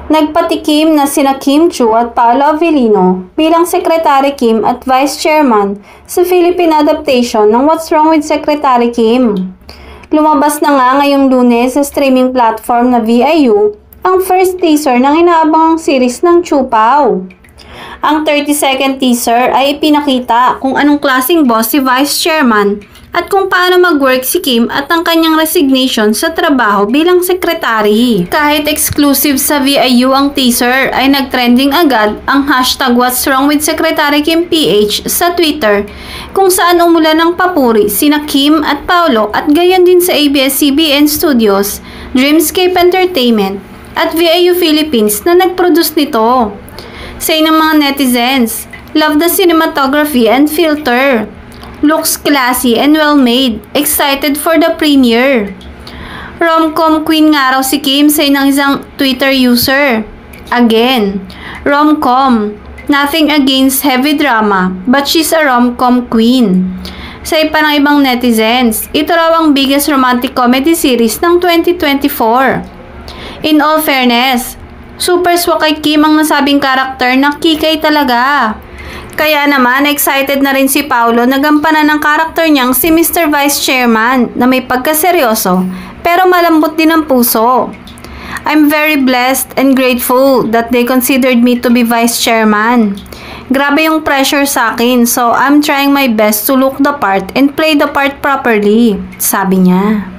Nagpatikim na sina Kim Chiu at Paolo Avellino bilang Secretary Kim at Vice Chairman sa Philippine adaptation ng What's Wrong with Secretary Kim. Lumabas na nga ngayong Lunes sa streaming platform na VIU ang first teaser ng inaabangang series ng Chiu Pao. Ang 30-second teaser ay ipinakita kung anong klaseng boss si Vice Chairman at kung paano mag-work si Kim at ang kanyang resignation sa trabaho bilang sekretary. Kahit exclusive sa VIU ang teaser, ay nagtrending agad ang hashtag What's Wrong with Secretary Kim PH sa Twitter, kung saan umulan ng papuri sina Kim at Paolo at gayon din sa ABS-CBN Studios, Dreamscape Entertainment at VIU Philippines na nag-produce nito. Say ng mga netizens, love the cinematography and filter. Looks classy and well-made. Excited for the premiere. Rom-com queen nga raw si Kim sa ng isang Twitter user. Again, rom-com. Nothing against heavy drama, but she's a rom-com queen. Sa iba ng ibang netizens, ito raw ang biggest romantic comedy series ng 2024. In all fairness, super swak kay Kim ang nasabing karakter na kikay talaga. Kaya naman, excited na rin si Paolo na gampanan ng karakter niyang si Mr. Vice Chairman na may pagkaseryoso pero malambot din ang puso. I'm very blessed and grateful that they considered me to be Vice Chairman. Grabe yung pressure sa akin, so I'm trying my best to look the part and play the part properly, sabi niya.